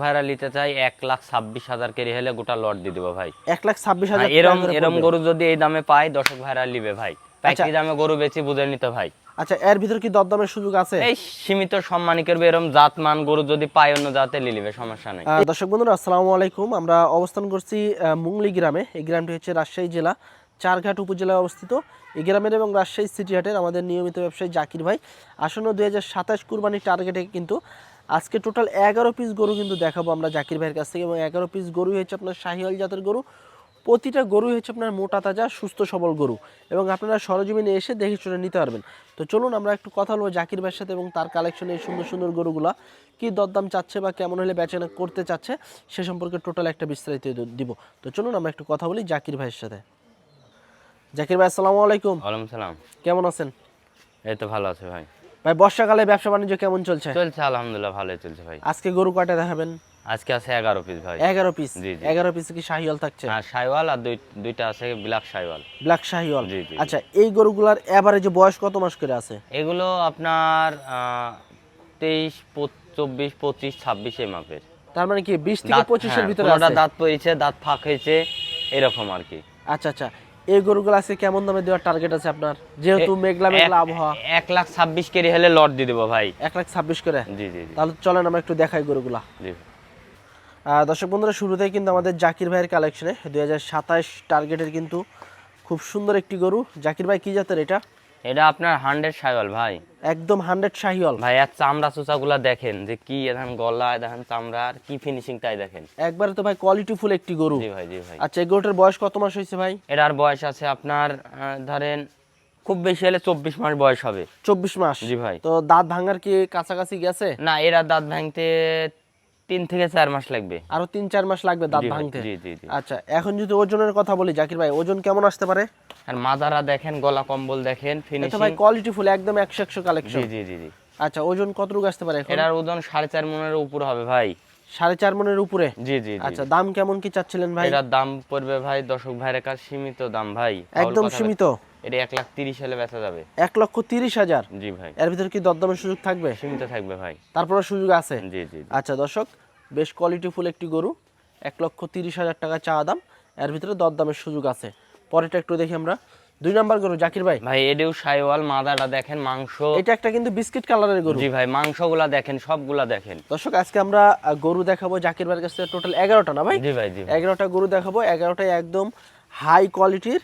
ভাইরা নিতে চাই 1,26,000 কেরি হলে গোটা লট দিয়ে দেবো ভাই। 1,26,000 এরম গরু যদি এই দামে পায় দর্শক ভাইরা নিবে ভাই। পাইকারি দামে গরু বেচি বুঝে নিতে ভাই। আচ্ছা, এর ভিতর কি দরদামের সুযোগ আছে? এই সীমিত সম্মানিকের এরম জাতমান গরু যদি পায় অন্য জাতে নিবে, সমস্যা নাই। দর্শক বন্ধুরা আসসালামু আলাইকুম। আমরা অবস্থান করছি মুংলি গ্রামে। এই গ্রামটি হচ্ছে রাজশাহী জেলা চারঘাট উপজেলায় অবস্থিত। এই গ্রামের এবং রাজশাহী সিটি হাটের আমাদের নিয়মিত ব্যবসায়ী জাকির ভাই আসন্ন 2027 কুরবানির টার্গেটে কিন্তু আজকে টোটাল 11 পিস গরু কিন্তু দেখাবো আমরা জাকির ভাইয়ের কাছ থেকে। এবং 11 পিস গরু হচ্ছে আপনার শাহিওয়াল জাতের গরু। প্রতিটা গরু হচ্ছে আপনার মোটা তাজা সুস্থ সবল গরু, এবং আপনারা সরজমিনে এসে দেখে শুনে নিতে পারবেন। তো চলুন আমরা একটু কথা বলবো জাকির ভাইয়ের সাথে এবং তার কালেকশনে এই সুন্দর সুন্দর গরুগুলা কি দরদাম চাচ্ছে বা কেমন হলে বেচাকেনা করতে চাচ্ছে সে সম্পর্কে টোটাল একটা বিস্তারিত দিব। তো চলুন আমরা একটু কথা বলি জাকির ভাইয়ের সাথে। জাকির ভাই আসসালামু আলাইকুম। ওয়ালাইকুম সালাম। কেমন আছেন? এই তো ভালো আছে ভাই। ভাই বর্ষাকালে ব্যবসা বাণিজ্য কেমন চলছে? চলছে আলহামদুলিল্লাহ, ভালোই চলছে ভাই। আজকে গরু কয়টা দেখাবেন? আজকে আছে 11 পিস ভাই। 11 পিস। জি জি। 11 পিসে কি শাহিওয়াল থাকছে? হ্যাঁ, শাহিওয়াল আর দুইটা আছে ব্ল্যাক শাহিওয়াল। ব্ল্যাক শাহিওয়াল। জি জি। আচ্ছা, এই গরুগুলার এভারেজে বয়স কত মাস করে আছে? এগুলো আপনার 23, 24, 25, 26 এই মাপের। তার মানে কি 20 থেকে 25 এর ভিতরে কোনটা আছে? দাঁত পড়েছে, দাঁত ফাঁক হয়েছে, এরকম আর কি। আচ্ছা আচ্ছা, এই গরুগুলো আজকে কেমন দামে দেওয়ার টার্গেট আছে আপনার, যেহেতু মেঘলা মেঘলা আবহাওয়া? 1,26,000 কেরি হলে লট দিয়ে দেবো ভাই। 1,26,000 করে? জি জি জি। তাহলে চলেন আমরা একটু দেখাই গরুগুলা। জি। দর্শক বন্ধুরা, শুরুতেই কিন্তু আমাদের জাকির ভাইয়ের কালেকশনে 2027 টার্গেটের কিন্তু খুব সুন্দর একটি গরু। জাকির ভাই কি জাতের এটা? এটা আপনার 100 শাহিওয়াল ভাই। একদম 100 শাহিওয়াল ভাই। আর চামড়া চুচাগুলা দেখেন যে কি, এখন গলায় দেখেন চামড়া আর কি ফিনিশিং তাই দেখেন। একবারে তো ভাই কোয়ালিটি ফুল একটি গরু। জি ভাই জি ভাই। আচ্ছা, এই গরুটার বয়স কত মাস হয়েছে ভাই? এটার বয়স আছে আপনার ধরেন খুব বেশি হলে 24 মাস বয়স হবে। 24 মাস? জি ভাই। তো দাঁত ভাঙার কি কাছাকাছি গেছে? না, এরা দাঁত ভাঙতে 3 থেকে 4 মাস লাগবে। আরো 3-4 মাস লাগবে দাঁত ভাঙতে? জি জি জি। আচ্ছা, এখন যদি ওজনের কথা বলি জাকির ভাই, ওজন কেমন আসতে পারে? আর মাদারা দেখেন, গলা কম্বল দেখেন, ফিনিশিং। এটা ভাই কোয়ালিটি ফুল একদম 100 কালেকশন। জি জি জি জি। আচ্ছা, ওজন কতটুকু আসতে পারে এখন? এটার ওজন 4.5 মনের উপর হবে ভাই। 4.5 মনের উপরে? জি জি জি। আচ্ছা, দাম কেমন কি চাচ্ছিলেন ভাই? এটার দাম পড়বে ভাই দর্শক ভাইয়ের কাছে সীমিত দাম ভাই। একদম সীমিত? এটা 1,30,000 হলে বেচা যাবে। 1,30,000? জি ভাই। এর ভিতর কি দরদামের সুযোগ থাকবে? সীমিত থাকবে ভাই। তারপরে সুযোগ আছে? জি জি। আচ্ছা দর্শক, বেশ কোয়ালিটি ফুল একটি গরু, 1,30,000 টাকা চাওয়া দাম। এর ভিতরে দরদামের সুযোগ আছে। পরেরটা একটু দেখি আমরা। 2 নাম্বার গরু জাকির ভাই। ভাই এডিও শাইওয়াল, মাদাটা দেখেন, মাংস। এটা একটা কিন্তু বিস্কিট কালারের গরু। জি ভাই, মাংসগুলা দেখেন, সবগুলা দেখেন। দর্শক, আজকে আমরা গরু দেখাবো জাকির ভাইয়ের কাছে টোটাল 11টা না ভাই? জি ভাই জি। 11টা গরু দেখাবো। 11টাই একদম হাই কোয়ালিটির,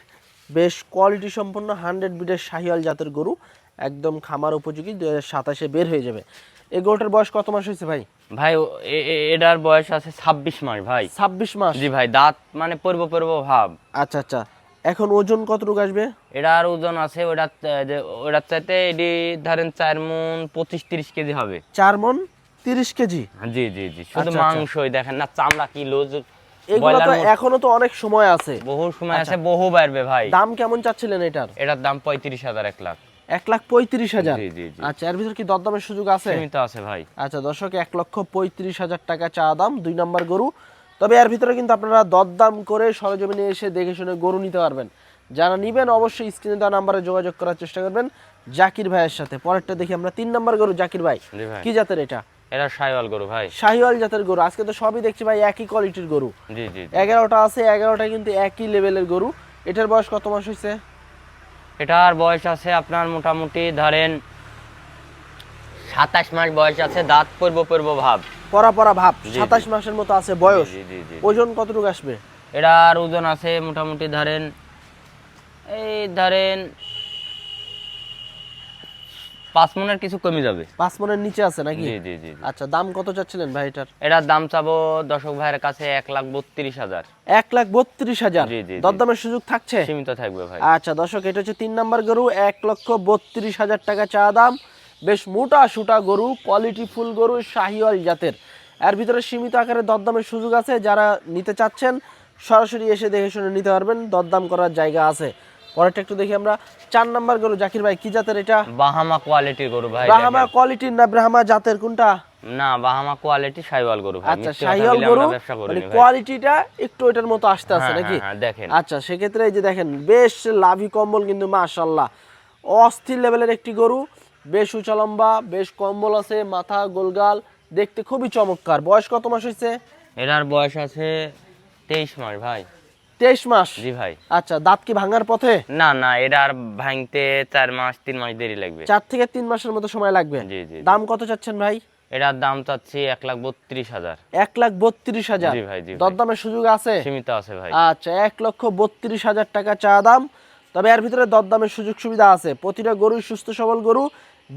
বেশ কোয়ালিটি সম্পন্ন 100 বিডের শাহিওয়াল জাতের গরু, একদম খামার উপযোগী। 2027-এ বের হয়ে যাবে। এই গরুটার বয়স কত মাস হয়েছে ভাই? ভাই এটার বয়স আছে 26 মাস ভাই। 26 মাস? জি ভাই। দাঁত মানে পর্ব ভাব। আচ্ছা আচ্ছা, এখন ওজন কতটুকু আসবে? এটার ওজন আছে ওটার চাইতে এটি ধরেন 4 মণ 25-30 কেজি হবে। 4 মণ 30 কেজি? জি জি জি। শুধু আচ্ছা, মাংসই দেখেন না, চামড়া কি লোজ। এগুলো তো এখনো তো অনেক সময় আছে। বহু সময় আছে, বহু বাড়বে ভাই। দাম কেমন চাচ্ছিলেন এটার? এটার দাম 35,000, 1,00,000। 1,35,000? জি জি জি। আচ্ছা, এর ভিতর কি দরদামের সুযোগ আছে? সীমিত আছে ভাই। আচ্ছা দর্শক, 1,35,000 টাকা চা দাম, 2 নাম্বার গরু। তবে এর ভিতরে কিন্তু আপনারা দরদাম করে সরজমিনে এসে দেখে শুনে গরু নিতে পারবেন। যারা নিবেন অবশ্যই স্ক্রিনে দেওয়া নাম্বারে যোগাযোগ করার চেষ্টা করবেন জাকির ভাইয়ের সাথে। পরেরটা দেখি আমরা। 3 নাম্বার গরু জাকির ভাই। জি ভাই। কি জাতের এটা? এটা শাইওয়াল গরু ভাই। শাহিওয়াল জাতের গরু। আজকে তো সবই দেখছি ভাই একই কোয়ালিটির গরু। জি জি। 11টা আছে, 11টা কিন্তু একই লেভেলের গরু। এটার বয়স কত মাস হয়েছে? এটার বয়স আছে আপনার মোটামুটি ধরেন 27 মাস বয়স আছে। দাঁত পর্ব ভাব, পরা ভাব। জি, 27 মাসের মতো আছে বয়স। জি জি জি। ওজন কতটুকু আসবে? এটার ওজন আছে মোটামুটি ধরেন 5 মণের কিছু কমে যাবে। 5 মণের নিচে আছে নাকি? জি জি জি। আচ্ছা, দাম কত চাচ্ছিলেন ভাই এটার? এটার দাম চাবো দর্শক ভাইয়ের কাছে 1,32,000। 1,32,000? জি জি। দরদামের সুযোগ থাকছে? সীমিত থাকবে ভাই। আচ্ছা দর্শক, এটা হচ্ছে 3 নাম্বার গরু, 1,32,000 টাকা চা দাম। বেশ মোটা সুটা গরু, কোয়ালিটি ফুল গরু, শাহিওয়াল জাতের। এর ভিতরে সীমিত আকারে দরদামের সুযোগ আছে। যারা নিতে চাচ্ছেন সরাসরি এসে দেখে শুনে নিতে পারবেন, দরদাম করার জায়গা আছে। পরেরটা একটু দেখি আমরা। 4 নাম্বার গরু জাকির ভাই। কি জাতের এটা? বাহামা কোয়ালিটির গরু ভাই। ব্রাহ্মা কোয়ালিটির না ব্রাহ্মা জাতের, কোনটা? না, বাহামা কোয়ালিটি শাইওয়াল গরু ভাই। আচ্ছা, শাইওয়াল গরু মানে কোয়ালিটিটা একটু এটার মতো আসতে আছে নাকি? হ্যাঁ দেখেন। আচ্ছা, সেক্ষেত্রে এই যে দেখেন, বেশ লাভি কম্বল কিন্তু মাশাআল্লাহ অস্থির লেভেলের একটি গরু। বেশ উঁচা লম্বা, বেশ কম্বল আছে, মাথা গোলগাল, দেখতে খুবই চমৎকার। বয়স কত মাস হয়েছে? এটার বয়স আছে 23 মাস ভাই। 23 মাস? জি ভাই। আচ্ছা, দাঁত কি ভাঙার পথে? না না, এটা আর ভাঙতে 3 মাস দেরি লাগবে। 4 থেকে 3 মাসের মতো সময় লাগবে। জি জি। দাম কত চাচ্ছেন ভাই? এটার দাম চাচ্ছি 1,32,000। 1,32,000? জি ভাই, জি ভাই। দরদামের সুযোগ আছে? সীমিত আছে ভাই। আচ্ছা, 1,32,000 টাকা চা দাম। তবে এর ভিতরে দরদামের সুযোগ সুবিধা আছে। প্রতিটা গরুই সুস্থ সবল গরু,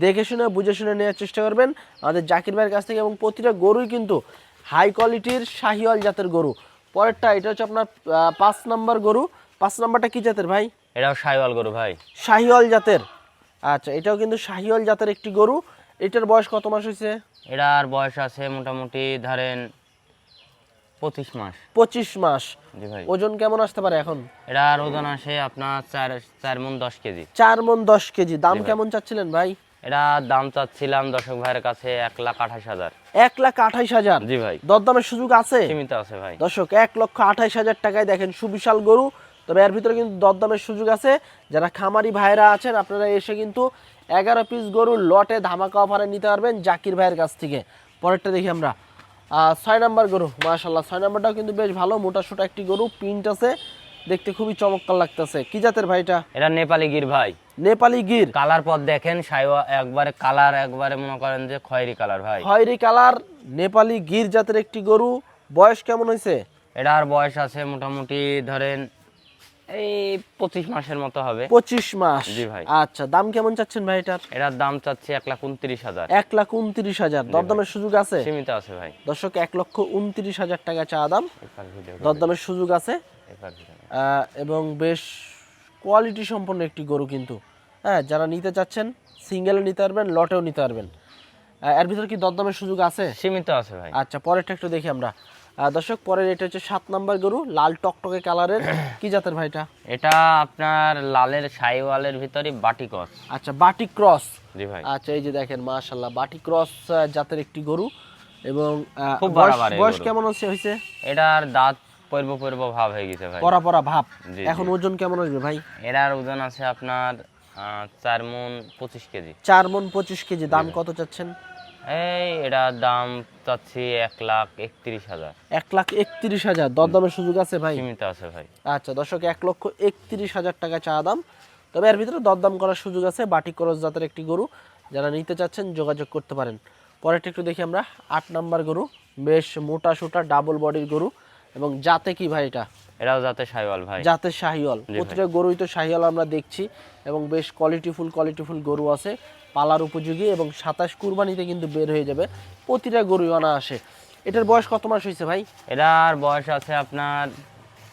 দেখে শুনে বুঝে শুনে নেওয়ার চেষ্টা করবেন আমাদের জাকির ভাইয়ের কাছ থেকে। এবং প্রতিটা গরুই কিন্তু হাই কোয়ালিটির শাহিওয়াল জাতের গরু। পরেরটা এটা হচ্ছে আপনার 5 নম্বর গরু। 5 নম্বরটা কি জাতের ভাই? এটাও শাহিওয়াল গরু ভাই। শাহিওয়াল জাতের? আচ্ছা, এটাও কিন্তু শাহিওয়াল জাতের একটি গরু। এটার বয়স কত মাস হয়েছে? এটার বয়স আছে মোটামুটি ধরেন 25 মাস। 25 মাস? জি ভাই। ওজন কেমন আসতে পারে এখন? এটার ওজন আসে আপনার 4 মণ 10 কেজি। 4 মণ 10 কেজি। দাম জি ভাই। কেমন চাচ্ছিলেন ভাই? এটা দাম চাচ্ছিলাম দর্শক ভাইয়ের কাছে 1,28,000। 1,28,000? জি ভাই। দরদামের সুযোগ আছে? সীমিত আছে ভাই। দর্শক, 1,28,000 টাকায় দেখেন সুবিশাল গরু। তবে এর ভিতরে কিন্তু দরদামের সুযোগ আছে। যারা খামারি ভাইরা আছেন, আপনারা এসে কিন্তু 11 পিস গরু লটে ধামাকা অফারে নিতে পারবেন জাকির ভাইয়ের কাছ থেকে। পরেরটা দেখি আমরা 6 নাম্বার গরু। মাশাআল্লাহ, 6 নাম্বারটাও কিন্তু বেশ ভালো, মোটা সোটা একটি গরু, প্রিন্ট আছে, দেখতে খুবই চমৎকার লাগতেছে। কি জাতের ভাই এটা? এটা নেপালি গির ভাই। নেপালি গির? কালার পথ দেখেন, সাইওয়া একবারে কালার, একবারে মনে করেন যে খয়েরি কালার ভাই। খয়েরি কালার, নেপালি গির জাতের একটি গরু। বয়স কেমন হয়েছে? এটার বয়স আছে মোটামুটি ধরেন এই 25 মাসের মতো হবে। 25 মাস? জি ভাই। আচ্ছা, দাম কেমন চাচ্ছেন ভাই এটার? এটার দাম চাচ্ছি 1,29,000। 1,29,000? দরদামের সুযোগ আছে? সীমিত আছে ভাই। দর্শক, 1,29,000 টাকা চা দাম। এপার ভিডিও দরদামের সুযোগ আছে। এপার ভিডিও। এবং বেশ কোয়ালিটি সম্পন্ন একটি গরু কিন্তু। হ্যাঁ, যারা নিতে চাচ্ছেন সিঙ্গেলও নিতে পারবেন, লটেও নিতে পারবেন। এর ভিতরে কি দরদামের সুযোগ আছে? সীমিত আছে ভাই। আচ্ছা, পরেরটা একটু দেখি আমরা। দর্শক, পরের এটা হচ্ছে 7 নাম্বার গরু, লাল টকটকে কালারের। কি জাতের ভাইটা? এটা আপনার লালের সাইওয়ালের ভিতরে বাটি ক্রস। আচ্ছা, বাটি ক্রস? জি ভাই। আচ্ছা, এই যে দেখেন মাশাআল্লাহ, বাটি ক্রস জাতের একটি গরু। এবং খুব বয়স বাড়াবাড়ি বয়স গরু। কেমন হয়েছে? এটার দাঁত পর্ব ভাব হয়ে গেছে ভাই। পরা পরা ভাব? জি, এখন জি। ওজন কেমন আসবে ভাই? এটার ওজন আছে আপনার 4 মণ 25 কেজি। 4 মণ 25 কেজি। দাম জি ভাই। কত চাচ্ছেন? এটার দাম চাচ্ছি 1,31,000। 1,31,000? দরদামের সুযোগ আছে ভাই? সীমিত আছে ভাই। আচ্ছা দর্শক, 1,31,000 টাকা চা দাম। তবে এর ভিতরে দরদাম করার সুযোগ আছে। বাটি ক্রস জাতের একটি গরু, যারা নিতে চাচ্ছেন যোগাযোগ করতে পারেন। পরেরটা একটু দেখি আমরা। 8 নাম্বার গরু, বেশ মোটা সোটা ডাবল বডির গরু। এবং জাতে কি ভাই এটা? এটাও যাতে সাইওয়াল ভাই। জাতের শাহিওয়াল? ভাই। প্রতিটা গরুই তো শাহিওয়াল আমরা দেখছি। এবং বেশ কোয়ালিটিফুল গরু আছে, পালার উপযোগী, এবং 27 কুরবানিতে কিন্তু বের হয়ে যাবে প্রতিটা গরুই আসে। এটার বয়স কত মাস হয়েছে ভাই? এটার বয়স আছে আপনার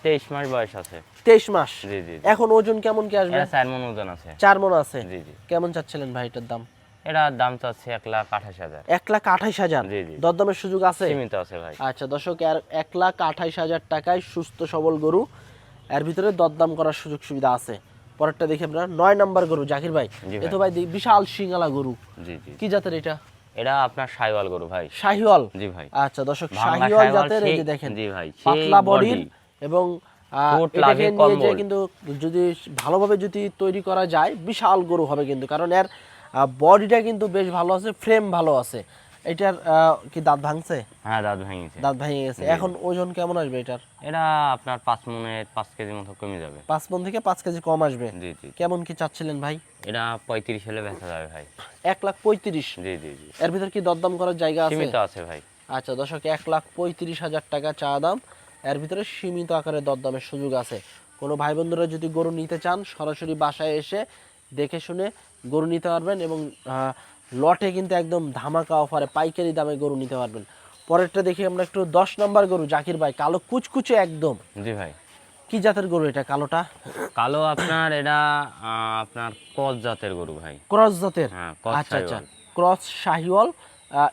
23 মাস বয়স আছে। 23 মাস? জি জি। এখন ওজন কেমন কি আসবে? এটা 4 মণ ওজন আছে। 4 মণ আছে? জি জি। কেমন চাচ্ছিলেন ভাই এটার দাম? এটার দাম চাচ্ছে 1,28,000। 1,28,000? জি জি। দরদামের সুযোগ আছে? সীমিত আছে ভাই। আচ্ছা দর্শক, 1,28,000 টাকায় সুস্থ সবল গরু, এর ভিতরে দরদাম করার সুযোগ সুবিধা আছে। পরেরটা দেখি আমরা। 9 নাম্বার গরু জাকির ভাই। জি এ তো ভাই বিশাল সিঙ্গালা গরু। জি জি। কি জাতের এটা? এটা আপনার সাইওয়াল গরু ভাই। শাহিওয়াল? জি ভাই। আচ্ছা দর্শক, ভাঙা শাহিওয়াল শাহিওয়াল জাতের। এই যে সেই- দেখেন জি ভাই, সেই পাতলা বডির, body। এবং ঠোঁট এটাকে লাগে নিয়ে যে কম্বল। কিন্তু যদি ভালোভাবে যদি তৈরি করা যায় বিশাল গরু হবে কিন্তু, কারণ এর বডিটা কিন্তু বেশ ভালো আছে, ফ্রেম ভালো আছে। এটার কি দাঁত ভাঙছে? হ্যাঁ, দাঁত ভেঙেছে। দাঁত ভেঙে গেছে। এখন ওজন কেমন আসবে এটার? এটা আপনার 5 মণের 5 কেজি মতো কমে যাবে। 5 মণ থেকে 5 কেজি কম আসবে? জি জি। কেমন কি চাচ্ছিলেন ভাই? এটা 35 হলে বেচা যাবে ভাই। 1,35,000? জি জি জি। এর ভিতর কি দরদাম করার জায়গা আছে? সীমিত আছে ভাই। আচ্ছা দর্শক, 1,35,000 টাকা চা দাম। এর ভিতরে সীমিত আকারে দরদামের সুযোগ আছে। কোনো ভাই বন্ধুরা যদি গরু নিতে চান, সরাসরি বাসায় এসে দেখে শুনে গরু নিতে পারবেন। এবং লটে কিন্তু একদম ধামাকা অফারে পাইকারি দামে গরু নিতে পারবেন। পরেরটা দেখি আমরা একটু। 10 নাম্বার গরু জাকির ভাই, কালো কুচকুচে একদম। জি ভাই। কি জাতের গরু এটা কালোটা? কালো আপনার এটা আপনার ক্রস জাতের গরু ভাই। ক্রস জাতের? হ্যাঁ, ক্রস আচ্ছা আচ্ছা, শাহিওয়াল। ক্রস শাহিওয়াল।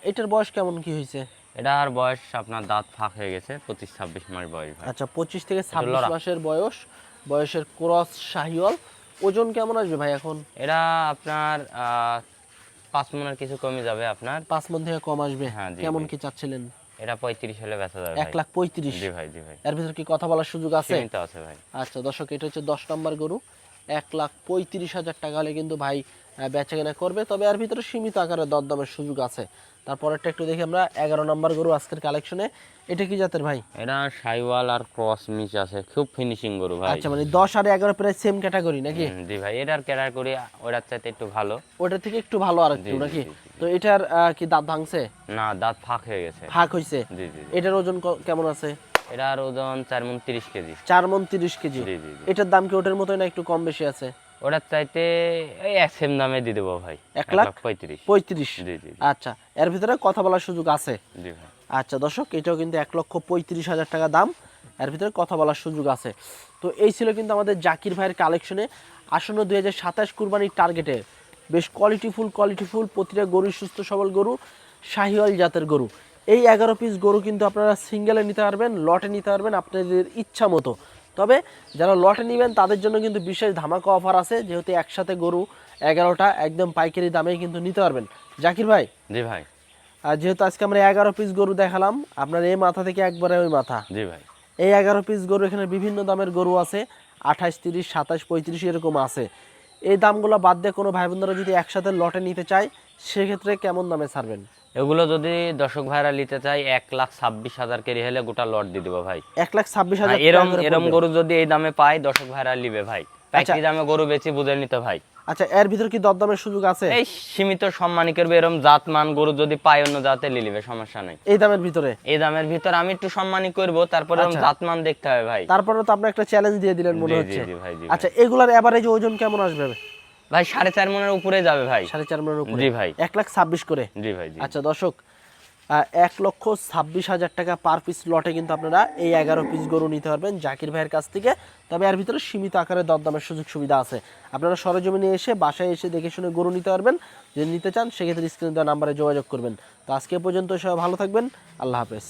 এটার বয়স কেমন কি হয়েছে? এটার বয়স আপনার দাঁত ফাঁক হয়ে গেছে, 25-26 মাস বয়স ভাই। আচ্ছা, 25 থেকে একটু 26 লড়া। মাসের বয়সের ক্রস শাহিওয়াল। ওজন কেমন আসবে ভাই এখন? এটা আপনার 5 মণের কিছু কমে যাবে আপনার। 5 মণ থেকে কম আসবে? হ্যাঁ, জি, কেমন জি। কি চাচ্ছিলেন? এটা 35 হলে বেচা যাবে ভাই। 1,35,000? জি ভাই, জি ভাই। এর ভিতর কি কথা বলার সুযোগ আছে? সীমিত আছে ভাই। আচ্ছা দর্শক, এটা হচ্ছে 10 নম্বর গরু। 1,35,000 টাকা হলে কিন্তু ভাই বেচা কেনা করবে। তবে এর ভিতরে সীমিত আকারে দরদামের সুযোগ আছে। তারপরেরটা একটু দেখি আমরা 11 নম্বর গরু আজকের কালেকশনে। এটা কি জাতের ভাই? এটা সাইওয়াল আর ক্রস মিক্স আছে, খুব ফিনিশিং গরু ভাই। আচ্ছা, মানে 10 আর 11 প্রায় সেম ক্যাটাগরি নাকি? জি ভাই, এটার ক্যাটাগরি ওটার চাইতে একটু ভালো। ওটা থেকে একটু ভালো আর একটু জি, জি, নাকি? জি, জি। তো এটার কি দাঁত ভাঙছে? না, দাঁত ফাঁক হয়ে গেছে। ফাঁক হইছে? জি জি জি। এটার ওজন কেমন আছে? এটার ওজন 4 মণ 30 কেজি। 4 মণ 30 কেজি। জি জি জি। এটার দাম কি ওটার মতোই না একটু কম বেশি আছে? ওটার চাইতে এই এক সেম দামে দিয়ে দেবো ভাই। 1,35,000 1,35,000। জি জি জি। আচ্ছা, এর ভিতরে কথা বলার সুযোগ আছে? জি ভাই। আচ্ছা দর্শক, এটাও কিন্তু 1,35,000 টাকা দাম, এর ভিতরে কথা বলার সুযোগ আছে। তো এই ছিল কিন্তু আমাদের জাকির ভাইয়ের কালেকশনে আসন্ন 2027 কুরবানির টার্গেটে বেশ কোয়ালিটিফুল প্রতিটা গরু সুস্থ সবল গরু, শাহিওয়াল জাতের গরু। এই 11 পিস গরু কিন্তু আপনারা সিঙ্গেলে নিতে পারবেন, লটে নিতে পারবেন আপনাদের ইচ্ছা মতো। তবে যারা লটে নেবেন তাদের জন্য কিন্তু বিশেষ ধামাকা অফার আছে, যেহেতু একসাথে গরু 11টা একদম পাইকারি দামেই কিন্তু নিতে পারবেন। জাকির ভাই, জি ভাই। আর যেহেতু আজকে আমরা 11 পিস গরু দেখালাম, আপনার এই মাথা থেকে একবারে ওই মাথা, জি ভাই। এই 11 পিস গরু এখানে বিভিন্ন দামের গরু আছে, 28, 30, 27, 35 এরকম আছে। এই দামগুলো বাদ দিয়ে কোনো ভাই বোনেরা যদি একসাথে লটে নিতে চায় সেক্ষেত্রে কেমন দামে ছাড়বেন? এগুলো যদি দর্শক ভাইরা নিতে চাই 1,26,000 কেজি হলে গোটা লট দিয়ে দেবো ভাই। 1,26,000 এরম গরু যদি এই দামে পাই দর্শক ভাইরা নিবে ভাই। পাইকারি দামে গরু বেচি, বুঝে নিতে ভাই। আচ্ছা, এর ভিতর কি দরদামের সুযোগ আছে? এই সীমিত সম্মানী করবে, এরম জাতমান গরু যদি পাই অন্য জাতে লিবে, সমস্যা নাই। এই দামের ভিতরে? এই দামের ভিতর আমি একটু সম্মানী করব, তারপরে এরম জাতমান দেখতে হবে ভাই। তারপরে তো আপনি একটা চ্যালেঞ্জ দিয়ে দিলেন মনে জি, জি, হচ্ছে। জি ভাই, জি আচ্ছা, এগুলার এভারেজ ওজন কেমন আসবে? ভাই 4.5 মণের উপরে যাবে ভাই। 4.5 মণের উপরে? জি ভাই। 1,26,000 করে? জি ভাই, জি। আচ্ছা দর্শক, 1,26,000 টাকা পার পিস লটে কিন্তু আপনারা এই 11 পিস গরু নিতে পারবেন জাকির ভাইয়ের কাছ থেকে। তবে এর ভিতরে সীমিত আকারে দরদামের সুযোগ সুবিধা আছে। আপনারা সরেজমিনে এসে বাসায় এসে দেখে শুনে গরু নিতে পারবেন। যদি নিতে চান সেক্ষেত্রে স্ক্রিনে দেওয়া নাম্বারে যোগাযোগ করবেন। তো আজকে পর্যন্ত সবাই ভালো থাকবেন, আল্লাহ হাফেজ।